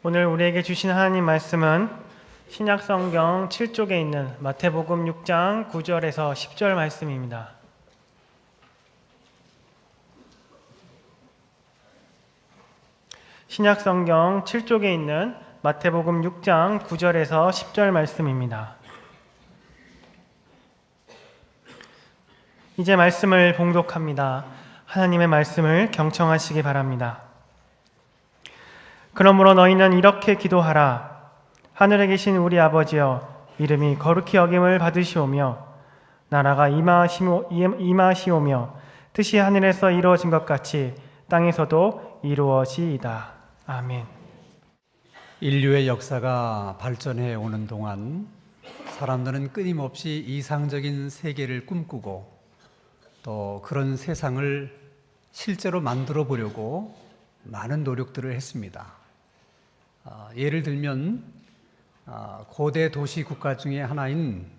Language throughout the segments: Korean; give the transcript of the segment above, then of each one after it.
오늘 우리에게 주신 하나님 말씀은 신약성경 7쪽에 있는 마태복음 6장 9절에서 10절 말씀입니다. 신약성경 7쪽에 있는 마태복음 6장 9절에서 10절 말씀입니다. 이제 말씀을 봉독합니다. 하나님의 말씀을 경청하시기 바랍니다. 그러므로 너희는 이렇게 기도하라. 하늘에 계신 우리 아버지여, 이름이 거룩히 여김을 받으시오며 나라가 임하시오며 뜻이 하늘에서 이루어진 것 같이 땅에서도 이루어지이다. 아멘. 인류의 역사가 발전해 오는 동안 사람들은 끊임없이 이상적인 세계를 꿈꾸고 또 그런 세상을 실제로 만들어 보려고 많은 노력들을 했습니다. 예를 들면 고대 도시 국가 중에 하나인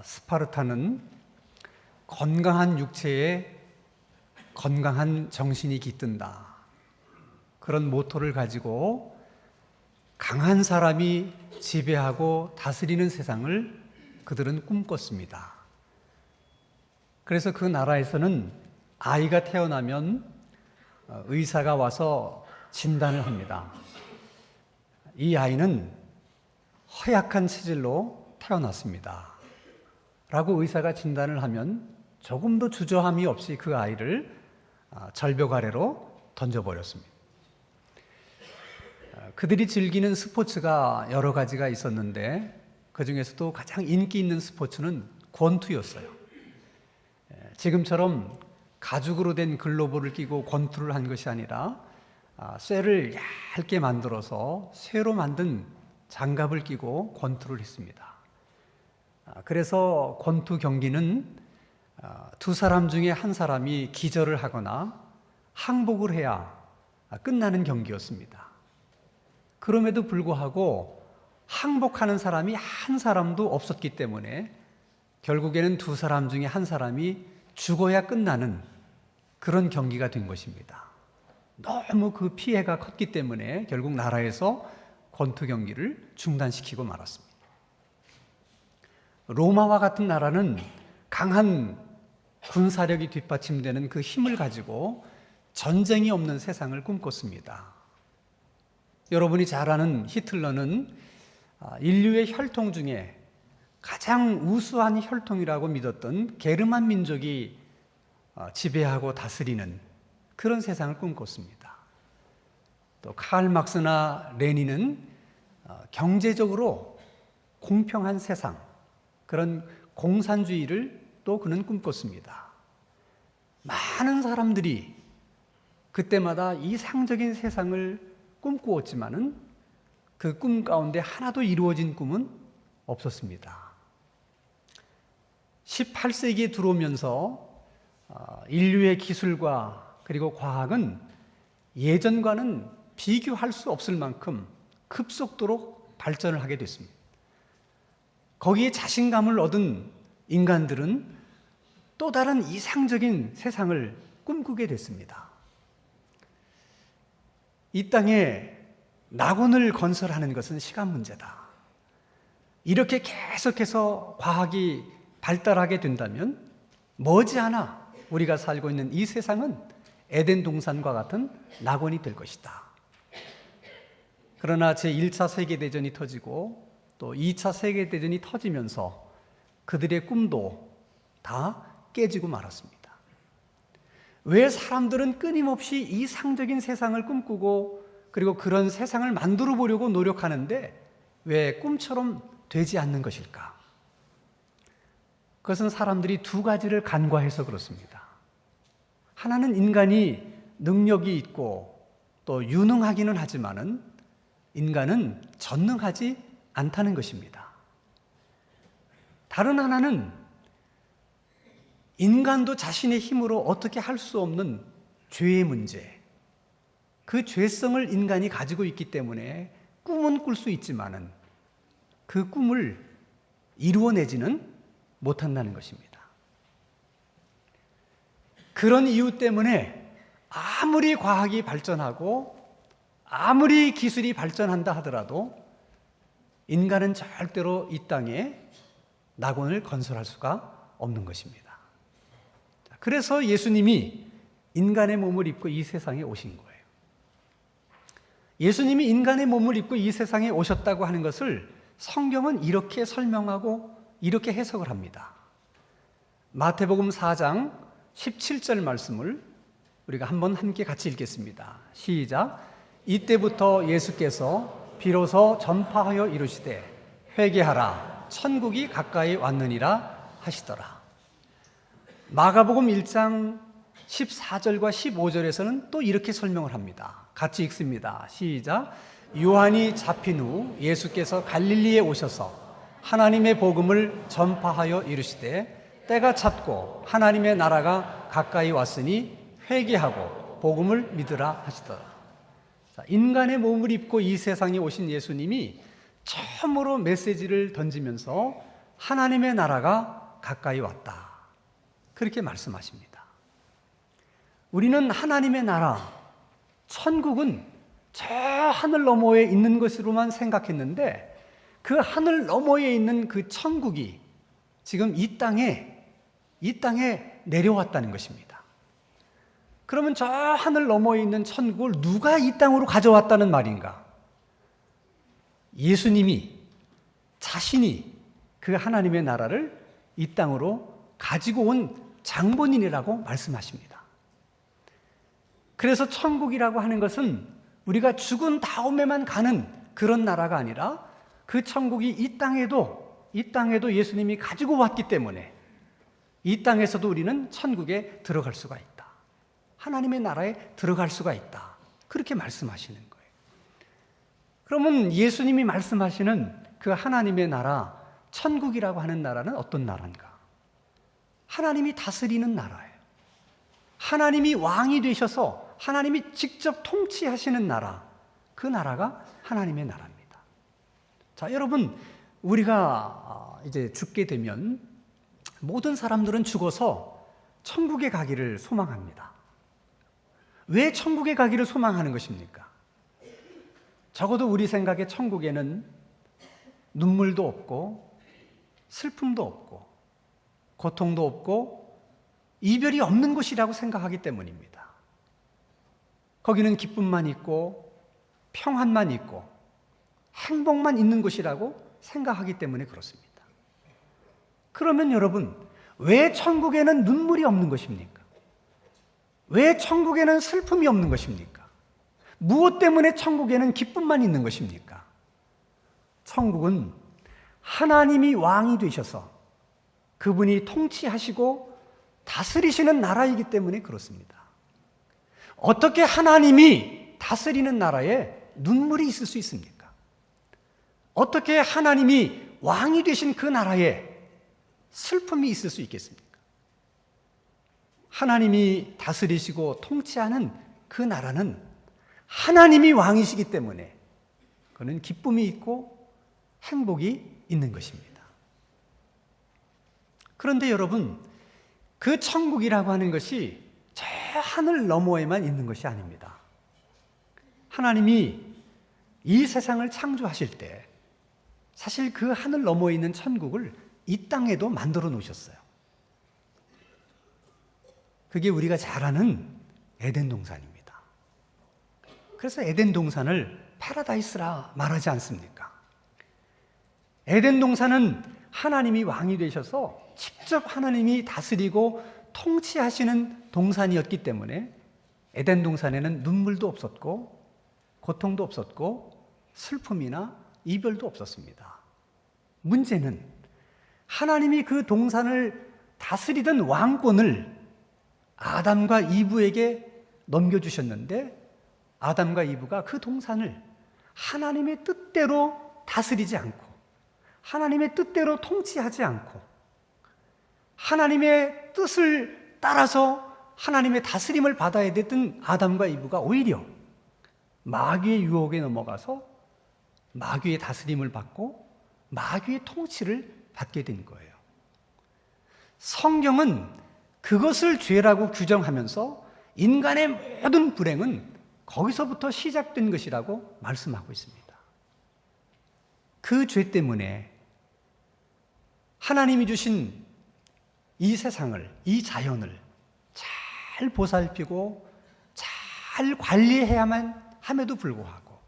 스파르타는 건강한 육체에 건강한 정신이 깃든다, 그런 모토를 가지고 강한 사람이 지배하고 다스리는 세상을 그들은 꿈꿨습니다. 그래서 그 나라에서는 아이가 태어나면 의사가 와서 진단을 합니다. 이 아이는 허약한 체질로 태어났습니다 라고 의사가 진단을 하면 조금도 주저함이 없이 그 아이를 절벽 아래로 던져버렸습니다. 그들이 즐기는 스포츠가 여러 가지가 있었는데 그 중에서도 가장 인기 있는 스포츠는 권투였어요. 지금처럼 가죽으로 된 글로브를 끼고 권투를 한 것이 아니라 쇠를 얇게 만들어서 쇠로 만든 장갑을 끼고 권투를 했습니다. 그래서 권투 경기는 두 사람 중에 한 사람이 기절을 하거나 항복을 해야 끝나는 경기였습니다. 그럼에도 불구하고 항복하는 사람이 한 사람도 없었기 때문에 결국에는 두 사람 중에 한 사람이 죽어야 끝나는 그런 경기가 된 것입니다. 너무 그 피해가 컸기 때문에 결국 나라에서 권투 경기를 중단시키고 말았습니다. 로마와 같은 나라는 강한 군사력이 뒷받침되는 그 힘을 가지고 전쟁이 없는 세상을 꿈꿨습니다. 여러분이 잘 아는 히틀러는 인류의 혈통 중에 가장 우수한 혈통이라고 믿었던 게르만 민족이 지배하고 다스리는 그런 세상을 꿈꿨습니다. 또 칼 막스나 레닌은 경제적으로 공평한 세상, 그런 공산주의를 또 그는 꿈꿨습니다. 많은 사람들이 그때마다 이상적인 세상을 꿈꾸었지만은 그 꿈 가운데 하나도 이루어진 꿈은 없었습니다. 18세기에 들어오면서 인류의 기술과 그리고 과학은 예전과는 비교할 수 없을 만큼 급속도로 발전을 하게 됐습니다. 거기에 자신감을 얻은 인간들은 또 다른 이상적인 세상을 꿈꾸게 됐습니다. 이 땅에 낙원을 건설하는 것은 시간 문제다. 이렇게 계속해서 과학이 발달하게 된다면 머지않아 우리가 살고 있는 이 세상은 에덴 동산과 같은 낙원이 될 것이다. 그러나 제1차 세계대전이 터지고 또 2차 세계대전이 터지면서 그들의 꿈도 다 깨지고 말았습니다. 왜 사람들은 끊임없이 이상적인 세상을 꿈꾸고 그리고 그런 세상을 만들어 보려고 노력하는데 왜 꿈처럼 되지 않는 것일까? 그것은 사람들이 두 가지를 간과해서 그렇습니다. 하나는 인간이 능력이 있고 또 유능하기는 하지만은 인간은 전능하지 않다는 것입니다. 다른 하나는 인간도 자신의 힘으로 어떻게 할 수 없는 죄의 문제, 그 죄성을 인간이 가지고 있기 때문에 꿈은 꿀 수 있지만은 그 꿈을 이루어내지는 못한다는 것입니다. 그런 이유 때문에 아무리 과학이 발전하고 아무리 기술이 발전한다 하더라도 인간은 절대로 이 땅에 낙원을 건설할 수가 없는 것입니다. 그래서 예수님이 인간의 몸을 입고 이 세상에 오신 거예요. 예수님이 인간의 몸을 입고 이 세상에 오셨다고 하는 것을 성경은 이렇게 설명하고 이렇게 해석을 합니다. 마태복음 4장 17절 말씀을 우리가 한번 함께 같이 읽겠습니다. 시작. 이때부터 예수께서 비로소 전파하여 이르시되 회개하라 천국이 가까이 왔느니라 하시더라. 마가복음 1장 14절과 15절에서는 또 이렇게 설명을 합니다. 같이 읽습니다. 시작. 요한이 잡힌 후 예수께서 갈릴리에 오셔서 하나님의 복음을 전파하여 이르시되 때가 찼고 하나님의 나라가 가까이 왔으니 회개하고 복음을 믿으라 하시더라. 자, 인간의 몸을 입고 이 세상에 오신 예수님이 처음으로 메시지를 던지면서 하나님의 나라가 가까이 왔다. 그렇게 말씀하십니다. 우리는 하나님의 나라, 천국은 저 하늘 너머에 있는 것으로만 생각했는데 그 하늘 너머에 있는 그 천국이 지금 이 땅에 내려왔다는 것입니다. 그러면 저 하늘 너머에 있는 천국을 누가 이 땅으로 가져왔다는 말인가? 예수님이 자신이 그 하나님의 나라를 이 땅으로 가지고 온 장본인이라고 말씀하십니다. 그래서 천국이라고 하는 것은 우리가 죽은 다음에만 가는 그런 나라가 아니라 그 천국이 이 땅에도 예수님이 가지고 왔기 때문에 이 땅에서도 우리는 천국에 들어갈 수가 있다. 하나님의 나라에 들어갈 수가 있다. 그렇게 말씀하시는 거예요. 그러면 예수님이 말씀하시는 그 하나님의 나라, 천국이라고 하는 나라는 어떤 나라인가? 하나님이 다스리는 나라예요. 하나님이 왕이 되셔서 하나님이 직접 통치하시는 나라, 그 나라가 하나님의 나라입니다. 자, 여러분, 우리가 이제 죽게 되면 모든 사람들은 죽어서 천국에 가기를 소망합니다. 왜 천국에 가기를 소망하는 것입니까? 적어도 우리 생각에 천국에는 눈물도 없고 슬픔도 없고 고통도 없고 이별이 없는 곳이라고 생각하기 때문입니다. 거기는 기쁨만 있고 평안만 있고 행복만 있는 곳이라고 생각하기 때문에 그렇습니다. 그러면 여러분, 왜 천국에는 눈물이 없는 것입니까? 왜 천국에는 슬픔이 없는 것입니까? 무엇 때문에 천국에는 기쁨만 있는 것입니까? 천국은 하나님이 왕이 되셔서 그분이 통치하시고 다스리시는 나라이기 때문에 그렇습니다. 어떻게 하나님이 다스리는 나라에 눈물이 있을 수 있습니까? 어떻게 하나님이 왕이 되신 그 나라에 슬픔이 있을 수 있겠습니까? 하나님이 다스리시고 통치하는 그 나라는 하나님이 왕이시기 때문에 그는 기쁨이 있고 행복이 있는 것입니다. 그런데 여러분, 그 천국이라고 하는 것이 저 하늘 너머에만 있는 것이 아닙니다. 하나님이 이 세상을 창조하실 때 사실 그 하늘 너머에 있는 천국을 이 땅에도 만들어 놓으셨어요. 그게 우리가 잘 아는 에덴 동산입니다. 그래서 에덴 동산을 파라다이스라 말하지 않습니까? 에덴 동산은 하나님이 왕이 되셔서 직접 하나님이 다스리고 통치하시는 동산이었기 때문에 에덴 동산에는 눈물도 없었고 고통도 없었고 슬픔이나 이별도 없었습니다. 문제는 하나님이 그 동산을 다스리던 왕권을 아담과 이브에게 넘겨주셨는데 아담과 이브가 그 동산을 하나님의 뜻대로 다스리지 않고 하나님의 뜻대로 통치하지 않고 하나님의 뜻을 따라서 하나님의 다스림을 받아야 됐던 아담과 이브가 오히려 마귀의 유혹에 넘어가서 마귀의 다스림을 받고 마귀의 통치를 받게 된 거예요. 성경은 그것을 죄라고 규정하면서 인간의 모든 불행은 거기서부터 시작된 것이라고 말씀하고 있습니다. 그 죄 때문에 하나님이 주신 이 세상을, 이 자연을 잘 보살피고 잘 관리해야만 함에도 불구하고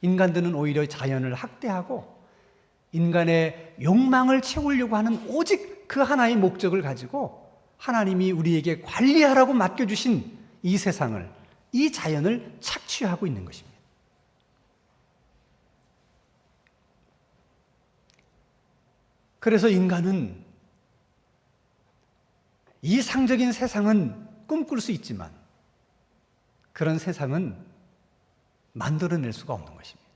인간들은 오히려 자연을 학대하고 인간의 욕망을 채우려고 하는 오직 그 하나의 목적을 가지고 하나님이 우리에게 관리하라고 맡겨주신 이 세상을, 이 자연을 착취하고 있는 것입니다. 그래서 인간은 이상적인 세상은 꿈꿀 수 있지만 그런 세상은 만들어낼 수가 없는 것입니다.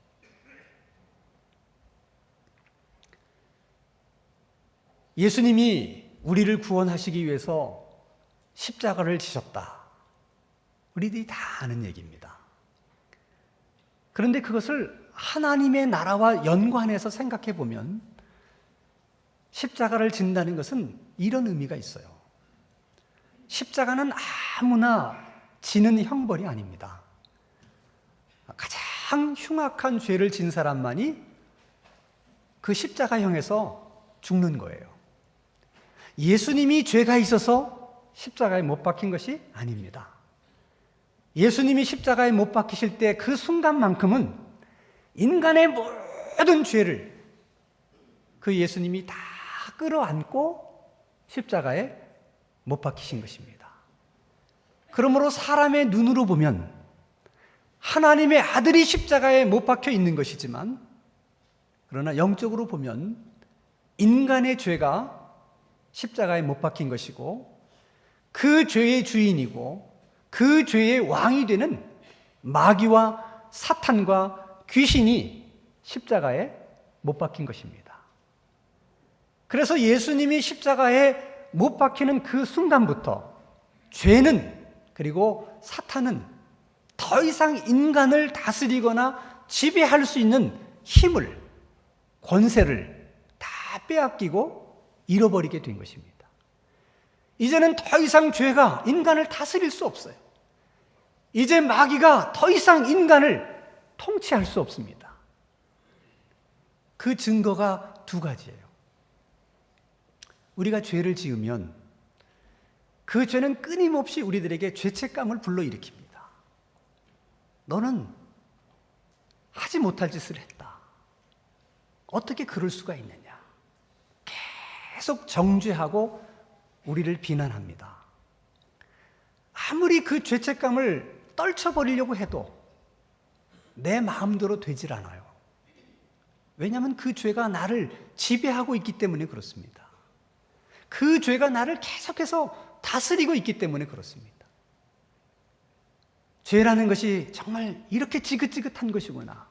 예수님이 우리를 구원하시기 위해서 십자가를 지셨다. 우리들이 다 아는 얘기입니다. 그런데 그것을 하나님의 나라와 연관해서 생각해 보면 십자가를 진다는 것은 이런 의미가 있어요. 십자가는 아무나 지는 형벌이 아닙니다. 가장 흉악한 죄를 진 사람만이 그 십자가형에서 죽는 거예요. 예수님이 죄가 있어서 십자가에 못 박힌 것이 아닙니다. 예수님이 십자가에 못 박히실 때 그 순간만큼은 인간의 모든 죄를 그 예수님이 다 끌어안고 십자가에 못 박히신 것입니다. 그러므로 사람의 눈으로 보면 하나님의 아들이 십자가에 못 박혀 있는 것이지만 그러나 영적으로 보면 인간의 죄가 십자가에 못 박힌 것이고 그 죄의 주인이고 그 죄의 왕이 되는 마귀와 사탄과 귀신이 십자가에 못 박힌 것입니다. 그래서 예수님이 십자가에 못 박히는 그 순간부터 죄는 그리고 사탄은 더 이상 인간을 다스리거나 지배할 수 있는 힘을, 권세를 다 빼앗기고 잃어버리게 된 것입니다. 이제는 더 이상 죄가 인간을 다스릴 수 없어요. 이제 마귀가 더 이상 인간을 통치할 수 없습니다. 그 증거가 두 가지예요. 우리가 죄를 지으면 그 죄는 끊임없이 우리들에게 죄책감을 불러일으킵니다. 너는 하지 못할 짓을 했다. 어떻게 그럴 수가 있느냐. 계속 정죄하고 우리를 비난합니다. 아무리 그 죄책감을 떨쳐버리려고 해도 내 마음대로 되질 않아요. 왜냐하면 그 죄가 나를 지배하고 있기 때문에 그렇습니다. 그 죄가 나를 계속해서 다스리고 있기 때문에 그렇습니다. 죄라는 것이 정말 이렇게 지긋지긋한 것이구나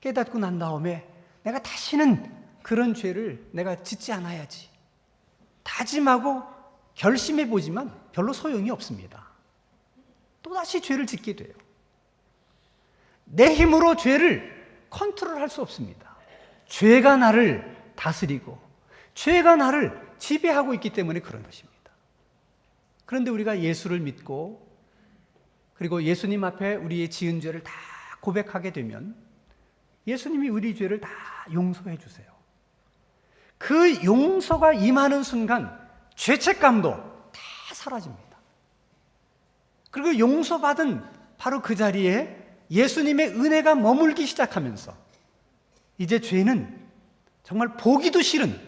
깨닫고 난 다음에 내가 다시는 그런 죄를 내가 짓지 않아야지 다짐하고 결심해 보지만 별로 소용이 없습니다. 또다시 죄를 짓게 돼요. 내 힘으로 죄를 컨트롤할 수 없습니다. 죄가 나를 다스리고 죄가 나를 지배하고 있기 때문에 그런 것입니다. 그런데 우리가 예수를 믿고 그리고 예수님 앞에 우리의 지은 죄를 다 고백하게 되면 예수님이 우리 죄를 다 용서해 주세요. 그 용서가 임하는 순간 죄책감도 다 사라집니다. 그리고 용서받은 바로 그 자리에 예수님의 은혜가 머물기 시작하면서 이제 죄는 정말 보기도 싫은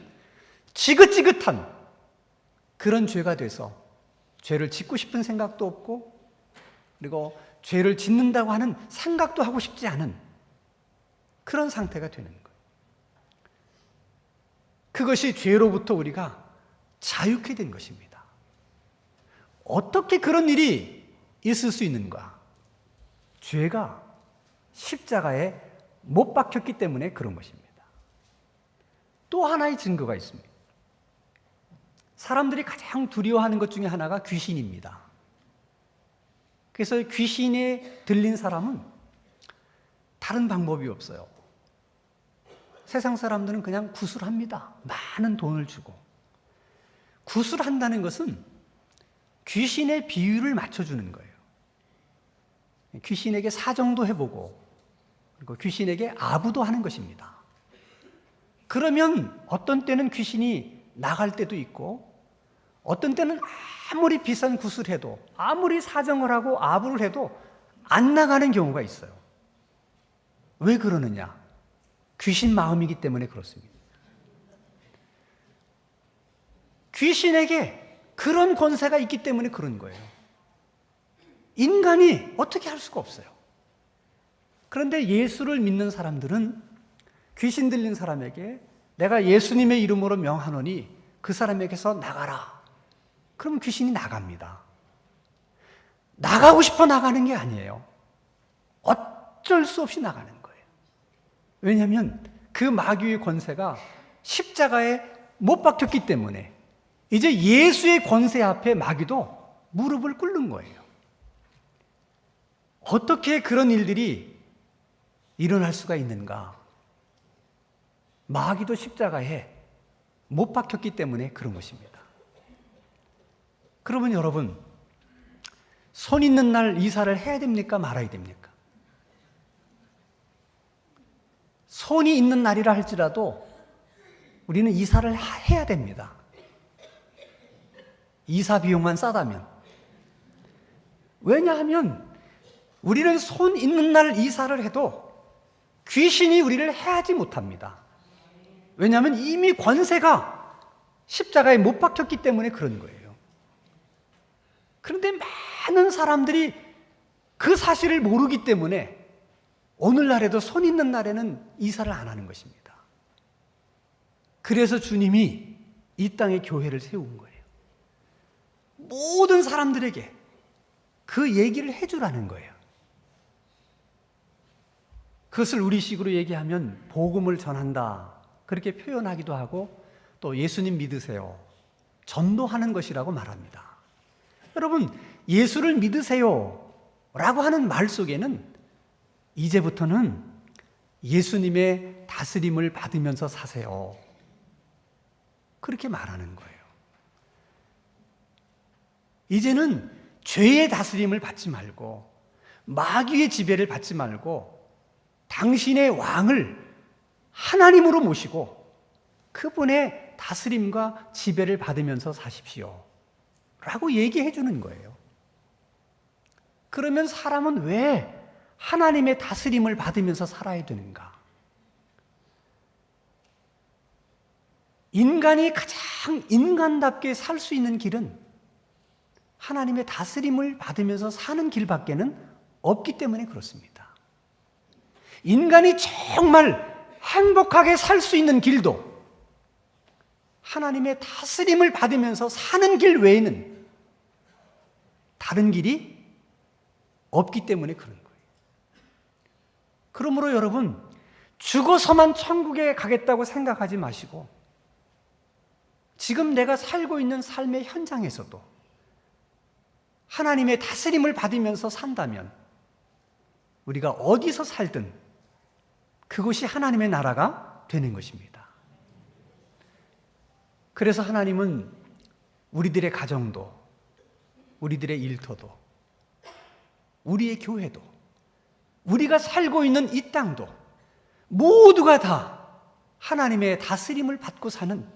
지긋지긋한 그런 죄가 돼서 죄를 짓고 싶은 생각도 없고 그리고 죄를 짓는다고 하는 생각도 하고 싶지 않은 그런 상태가 되는 거예요. 그것이 죄로부터 우리가 자유케 된 것입니다. 어떻게 그런 일이 있을 수 있는가? 죄가 십자가에 못 박혔기 때문에 그런 것입니다. 또 하나의 증거가 있습니다. 사람들이 가장 두려워하는 것 중에 하나가 귀신입니다. 그래서 귀신에 들린 사람은 다른 방법이 없어요. 세상 사람들은 그냥 구술합니다. 많은 돈을 주고. 구술한다는 것은 귀신의 비율을 맞춰주는 거예요. 귀신에게 사정도 해보고 그리고 귀신에게 아부도 하는 것입니다. 그러면 어떤 때는 귀신이 나갈 때도 있고 어떤 때는 아무리 비싼 굿을 해도 아무리 사정을 하고 아부를 해도 안 나가는 경우가 있어요. 왜 그러느냐? 귀신 마음이기 때문에 그렇습니다. 귀신에게 그런 권세가 있기 때문에 그런 거예요. 인간이 어떻게 할 수가 없어요. 그런데 예수를 믿는 사람들은 귀신 들린 사람에게 내가 예수님의 이름으로 명하노니 그 사람에게서 나가라. 그러면 귀신이 나갑니다. 나가고 싶어 나가는 게 아니에요. 어쩔 수 없이 나가는 거예요. 왜냐하면 그 마귀의 권세가 십자가에 못 박혔기 때문에 이제 예수의 권세 앞에 마귀도 무릎을 꿇는 거예요. 어떻게 그런 일들이 일어날 수가 있는가? 마귀도 십자가에 못 박혔기 때문에 그런 것입니다. 그러면 여러분, 손 있는 날 이사를 해야 됩니까? 말아야 됩니까? 손이 있는 날이라 할지라도 우리는 이사를 해야 됩니다. 이사 비용만 싸다면. 왜냐하면 우리는 손 있는 날 이사를 해도 귀신이 우리를 해하지 못합니다. 왜냐하면 이미 권세가 십자가에 못 박혔기 때문에 그런 거예요. 그런데 많은 사람들이 그 사실을 모르기 때문에 오늘날에도 손 있는 날에는 이사를 안 하는 것입니다. 그래서 주님이 이 땅에 교회를 세운 거예요. 모든 사람들에게 그 얘기를 해주라는 거예요. 그것을 우리식으로 얘기하면 복음을 전한다 그렇게 표현하기도 하고 또 예수님 믿으세요 전도하는 것이라고 말합니다. 여러분, 예수를 믿으세요 라고 하는 말 속에는 이제부터는 예수님의 다스림을 받으면서 사세요 그렇게 말하는 거예요. 이제는 죄의 다스림을 받지 말고 마귀의 지배를 받지 말고 당신의 왕을 하나님으로 모시고 그분의 다스림과 지배를 받으면서 사십시오 라고 얘기해 주는 거예요. 그러면 사람은 왜 하나님의 다스림을 받으면서 살아야 되는가? 인간이 가장 인간답게 살 수 있는 길은 하나님의 다스림을 받으면서 사는 길밖에는 없기 때문에 그렇습니다. 인간이 정말 행복하게 살 수 있는 길도 하나님의 다스림을 받으면서 사는 길 외에는 다른 길이 없기 때문에 그런 거예요. 그러므로 여러분, 죽어서만 천국에 가겠다고 생각하지 마시고 지금 내가 살고 있는 삶의 현장에서도 하나님의 다스림을 받으면서 산다면 우리가 어디서 살든 그것이 하나님의 나라가 되는 것입니다. 그래서 하나님은 우리들의 가정도, 우리들의 일터도, 우리의 교회도, 우리가 살고 있는 이 땅도 모두가 다 하나님의 다스림을 받고 사는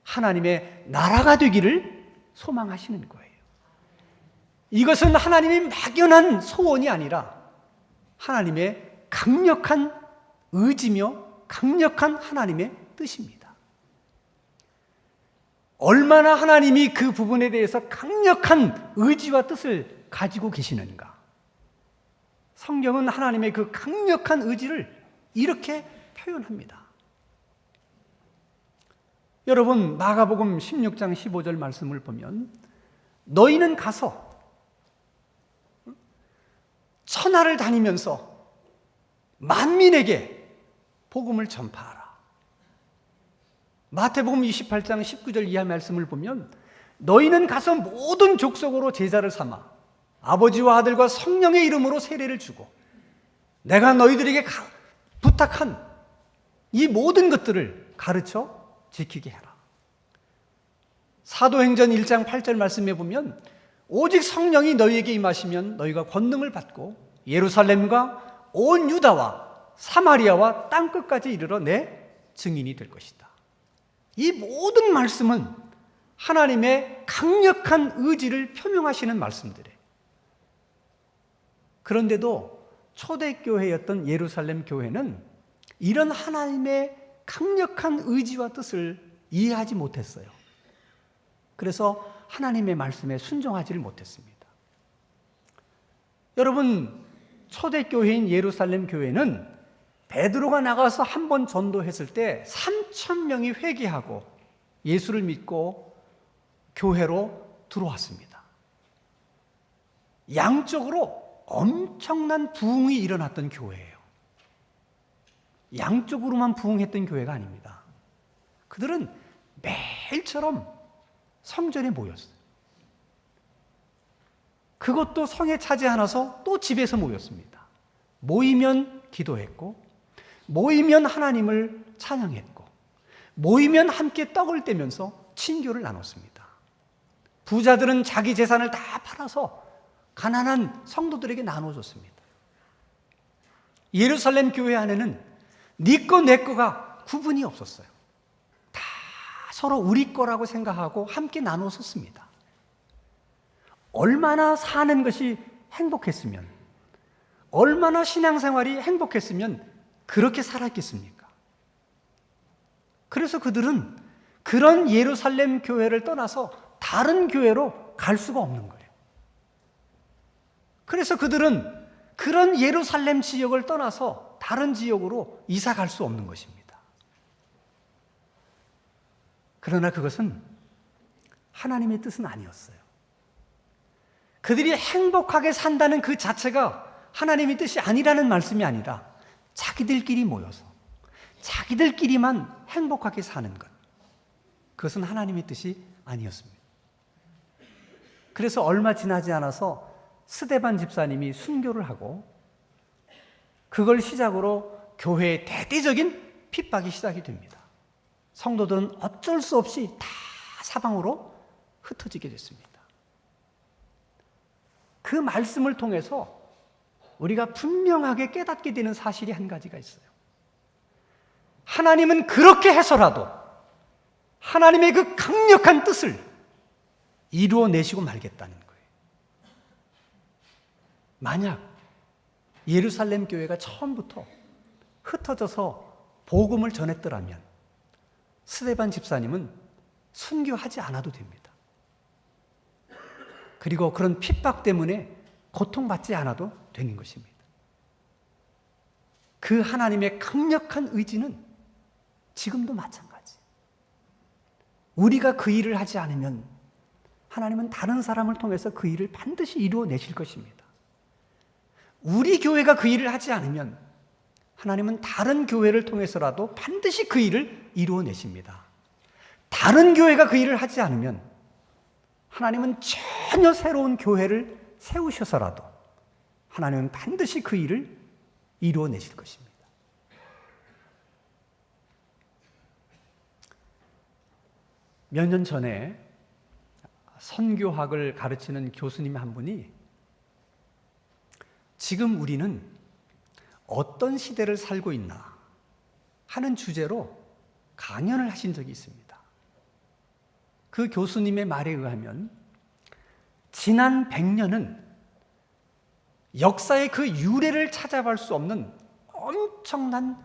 하나님의 나라가 되기를 소망하시는 거예요. 이것은 하나님의 막연한 소원이 아니라 하나님의 강력한 의지며 강력한 하나님의 뜻입니다. 얼마나 하나님이 그 부분에 대해서 강력한 의지와 뜻을 가지고 계시는가? 성경은 하나님의 그 강력한 의지를 이렇게 표현합니다. 여러분, 마가복음 16장 15절 말씀을 보면 너희는 가서 천하를 다니면서 만민에게 복음을 전파하라. 마태복음 28장 19절 이하 말씀을 보면 너희는 가서 모든 족속으로 제자를 삼아 아버지와 아들과 성령의 이름으로 세례를 주고 내가 너희들에게 부탁한 이 모든 것들을 가르쳐 지키게 해라. 사도행전 1장 8절 말씀에 보면 오직 성령이 너희에게 임하시면 너희가 권능을 받고 예루살렘과 온 유다와 사마리아와 땅끝까지 이르러 내 증인이 될 것이다. 이 모든 말씀은 하나님의 강력한 의지를 표명하시는 말씀들이에요. 그런데도 초대교회였던 예루살렘 교회는 이런 하나님의 강력한 의지와 뜻을 이해하지 못했어요. 그래서 하나님의 말씀에 순종하지를 못했습니다. 여러분, 초대교회인 예루살렘 교회는 베드로가 나가서 한 번 전도했을 때 3,000명이 회개하고 예수를 믿고 교회로 들어왔습니다. 양적으로 엄청난 부흥이 일어났던 교회예요. 양쪽으로만 부흥했던 교회가 아닙니다. 그들은 매일처럼 성전에 모였어요. 그것도 성에 차지 않아서 또 집에서 모였습니다. 모이면 기도했고, 모이면 하나님을 찬양했고, 모이면 함께 떡을 떼면서 친교를 나눴습니다. 부자들은 자기 재산을 다 팔아서 가난한 성도들에게 나눠줬습니다. 예루살렘 교회 안에는 네 거, 내 거가 구분이 없었어요. 다 서로 우리 거라고 생각하고 함께 나눠 썼습니다. 얼마나 사는 것이 행복했으면, 얼마나 신앙생활이 행복했으면 그렇게 살았겠습니까? 그래서 그들은 그런 예루살렘 교회를 떠나서 다른 교회로 갈 수가 없는 거예요. 그래서 그들은 그런 예루살렘 지역을 떠나서 다른 지역으로 이사 갈 수 없는 것입니다. 그러나 그것은 하나님의 뜻은 아니었어요. 그들이 행복하게 산다는 그 자체가 하나님의 뜻이 아니라는 말씀이 아니라 자기들끼리 모여서 자기들끼리만 행복하게 사는 것, 그것은 하나님의 뜻이 아니었습니다. 그래서 얼마 지나지 않아서 스데반 집사님이 순교를 하고 그걸 시작으로 교회의 대대적인 핍박이 시작이 됩니다. 성도들은 어쩔 수 없이 다 사방으로 흩어지게 됐습니다. 그 말씀을 통해서 우리가 분명하게 깨닫게 되는 사실이 한 가지가 있어요. 하나님은 그렇게 해서라도 하나님의 그 강력한 뜻을 이루어내시고 말겠다는 거예요. 만약 예루살렘 교회가 처음부터 흩어져서 복음을 전했더라면 스데반 집사님은 순교하지 않아도 됩니다. 그리고 그런 핍박 때문에 고통받지 않아도 되는 것입니다. 그 하나님의 강력한 의지는 지금도 마찬가지. 우리가 그 일을 하지 않으면 하나님은 다른 사람을 통해서 그 일을 반드시 이루어내실 것입니다. 우리 교회가 그 일을 하지 않으면 하나님은 다른 교회를 통해서라도 반드시 그 일을 이루어내십니다. 다른 교회가 그 일을 하지 않으면 하나님은 전혀 새로운 교회를 세우셔서라도 하나님은 반드시 그 일을 이루어내실 것입니다. 몇 년 전에 선교학을 가르치는 교수님 한 분이 지금 우리는 어떤 시대를 살고 있나 하는 주제로 강연을 하신 적이 있습니다. 그 교수님의 말에 의하면 지난 100년은 역사의 그 유래를 찾아볼 수 없는 엄청난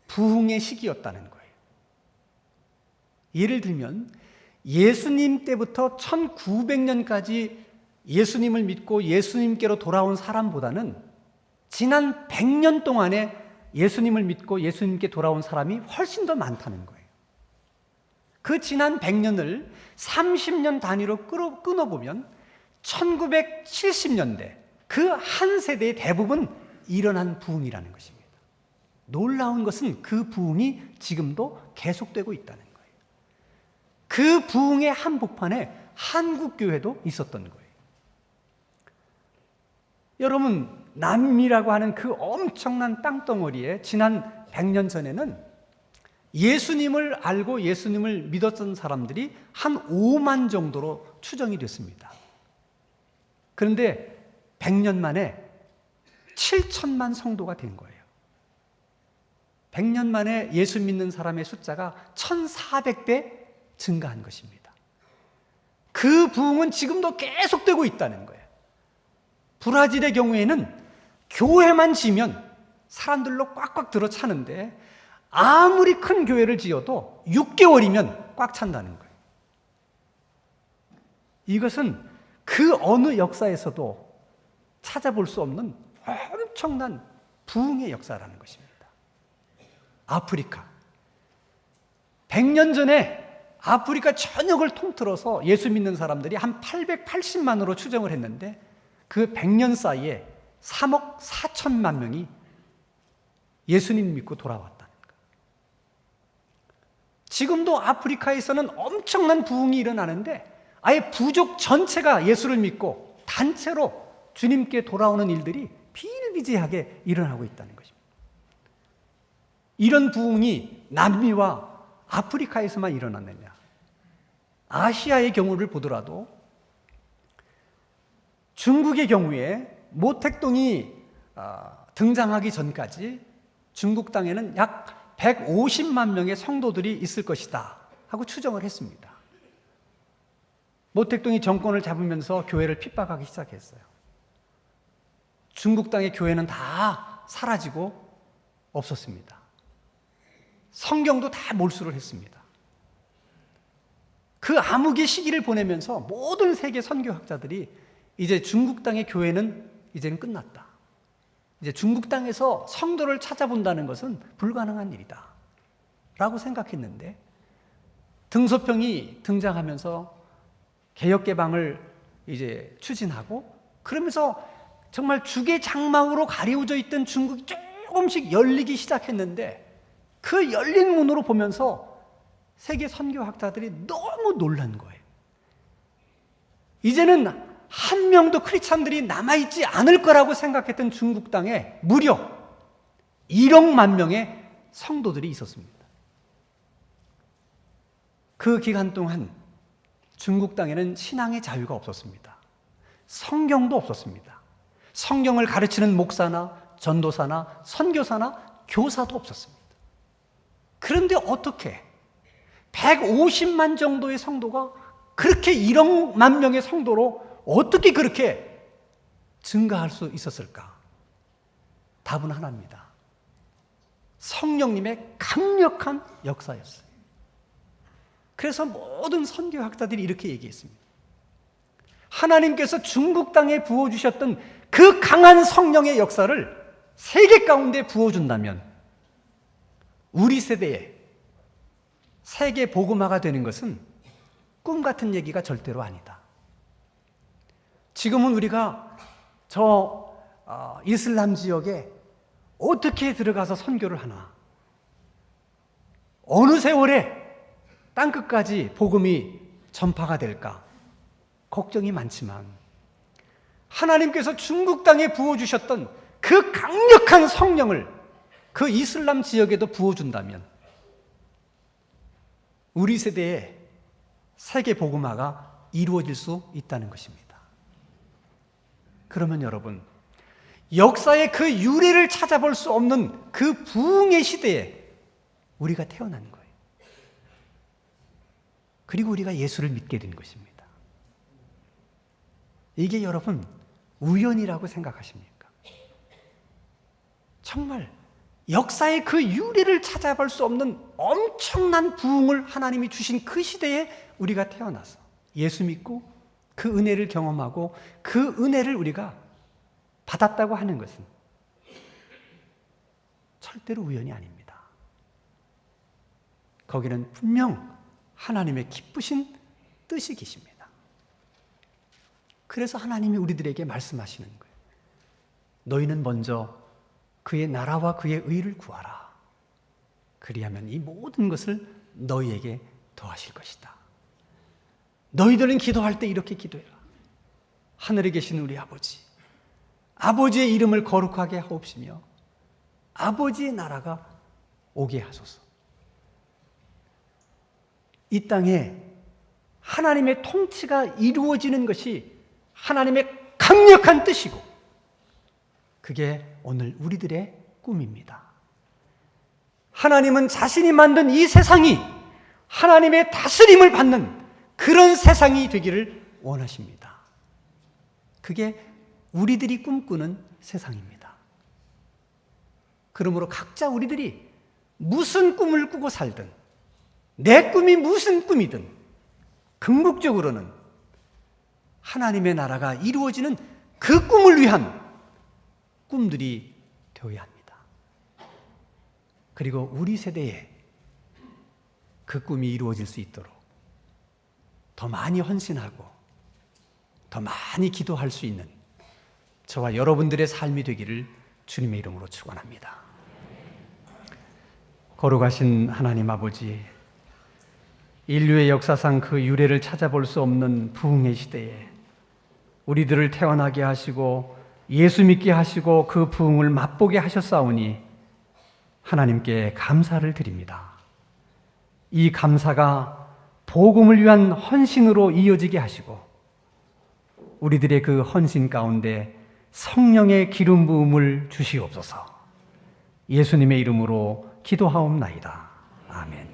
부흥의 시기였다는 거예요. 예를 들면 예수님 때부터 1900년까지 예수님을 믿고 예수님께로 돌아온 사람보다는 지난 100년 동안에 예수님을 믿고 예수님께 돌아온 사람이 훨씬 더 많다는 거예요. 그 지난 100년을 30년 단위로 끊어보면 1970년대 그 한 세대의 대부분 일어난 부흥이라는 것입니다. 놀라운 것은 그 부흥이 지금도 계속되고 있다는 거예요. 그 부흥의 한복판에 한국교회도 있었던 거예요. 여러분, 남미라고 하는 그 엄청난 땅덩어리에 지난 100년 전에는 예수님을 알고 예수님을 믿었던 사람들이 한 5만 정도로 추정이 됐습니다. 그런데 100년 만에 7천만 성도가 된 거예요. 100년 만에 예수 믿는 사람의 숫자가 1400배 증가한 것입니다. 그 부흥은 지금도 계속되고 있다는 거예요. 브라질의 경우에는 교회만 지면 사람들로 꽉꽉 들어차는데 아무리 큰 교회를 지어도 6개월이면 꽉 찬다는 거예요. 이것은 그 어느 역사에서도 찾아볼 수 없는 엄청난 부흥의 역사라는 것입니다. 아프리카. 100년 전에 아프리카 전역을 통틀어서 예수 믿는 사람들이 한 880만으로 추정을 했는데 그 100년 사이에 3억 4천만 명이 예수님 믿고 돌아왔다는 거예요. 지금도 아프리카에서는 엄청난 부흥이 일어나는데 아예 부족 전체가 예수를 믿고 단체로 주님께 돌아오는 일들이 비일비재하게 일어나고 있다는 것입니다. 이런 부흥이 남미와 아프리카에서만 일어났느냐? 아시아의 경우를 보더라도 중국의 경우에 모택동이 등장하기 전까지 중국 땅에는 약 150만 명의 성도들이 있을 것이다 하고 추정을 했습니다. 모택동이 정권을 잡으면서 교회를 핍박하기 시작했어요. 중국 땅의 교회는 다 사라지고 없었습니다. 성경도 다 몰수를 했습니다. 그 암흑의 시기를 보내면서 모든 세계 선교학자들이 이제 중국 땅의 교회는 이제는 끝났다. 이제 중국 땅에서 성도를 찾아본다는 것은 불가능한 일이다 라고 생각했는데 등소평이 등장하면서 개혁개방을 이제 추진하고 그러면서 정말 죽의 장막으로 가리워져 있던 중국이 조금씩 열리기 시작했는데 그 열린 문으로 보면서 세계 선교학자들이 너무 놀란 거예요. 이제는 한 명도 크리스찬들이 남아있지 않을 거라고 생각했던 중국 땅에 무려 1억만 명의 성도들이 있었습니다. 그 기간 동안 중국 땅에는 신앙의 자유가 없었습니다. 성경도 없었습니다. 성경을 가르치는 목사나 전도사나 선교사나 교사도 없었습니다. 그런데 어떻게 150만 정도의 성도가 그렇게 1억만 명의 성도로 어떻게 그렇게 증가할 수 있었을까? 답은 하나입니다. 성령님의 강력한 역사였어요. 그래서 모든 선교학자들이 이렇게 얘기했습니다. 하나님께서 중국 땅에 부어주셨던 그 강한 성령의 역사를 세계 가운데 부어준다면 우리 세대에 세계 복음화가 되는 것은 꿈 같은 얘기가 절대로 아니다. 지금은 우리가 저 이슬람 지역에 어떻게 들어가서 선교를 하나? 어느 세월에 땅끝까지 복음이 전파가 될까? 걱정이 많지만 하나님께서 중국 땅에 부어주셨던 그 강력한 성령을 그 이슬람 지역에도 부어준다면 우리 세대에 세계 복음화가 이루어질 수 있다는 것입니다. 그러면 여러분, 역사의 그 유래를 찾아볼 수 없는 그 부흥의 시대에 우리가 태어난 거예요. 그리고 우리가 예수를 믿게 된 것입니다. 이게 여러분 우연이라고 생각하십니까? 정말 역사의 그 유래를 찾아볼 수 없는 엄청난 부흥을 하나님이 주신 그 시대에 우리가 태어나서 예수 믿고 그 은혜를 경험하고 그 은혜를 우리가 받았다고 하는 것은 절대로 우연이 아닙니다. 거기는 분명 하나님의 기쁘신 뜻이 계십니다. 그래서 하나님이 우리들에게 말씀하시는 거예요. 너희는 먼저 그의 나라와 그의 의를 구하라. 그리하면 이 모든 것을 너희에게 더하실 것이다. 너희들은 기도할 때 이렇게 기도해라. 하늘에 계신 우리 아버지, 아버지의 이름을 거룩하게 하옵시며 아버지의 나라가 오게 하소서. 이 땅에 하나님의 통치가 이루어지는 것이 하나님의 강력한 뜻이고, 그게 오늘 우리들의 꿈입니다. 하나님은 자신이 만든 이 세상이 하나님의 다스림을 받는 그런 세상이 되기를 원하십니다. 그게 우리들이 꿈꾸는 세상입니다. 그러므로 각자 우리들이 무슨 꿈을 꾸고 살든, 내 꿈이 무슨 꿈이든 궁극적으로는 하나님의 나라가 이루어지는 그 꿈을 위한 꿈들이 되어야 합니다. 그리고 우리 세대에 그 꿈이 이루어질 수 있도록 더 많이 헌신하고 더 많이 기도할 수 있는 저와 여러분들의 삶이 되기를 주님의 이름으로 축원합니다. 거룩하신 하나님 아버지, 인류의 역사상 그 유래를 찾아볼 수 없는 부흥의 시대에 우리들을 태어나게 하시고 예수 믿게 하시고 그 부흥을 맛보게 하셨사오니 하나님께 감사를 드립니다. 이 감사가 복음을 위한 헌신으로 이어지게 하시고 우리들의 그 헌신 가운데 성령의 기름 부음을 주시옵소서. 예수님의 이름으로 기도하옵나이다. 아멘.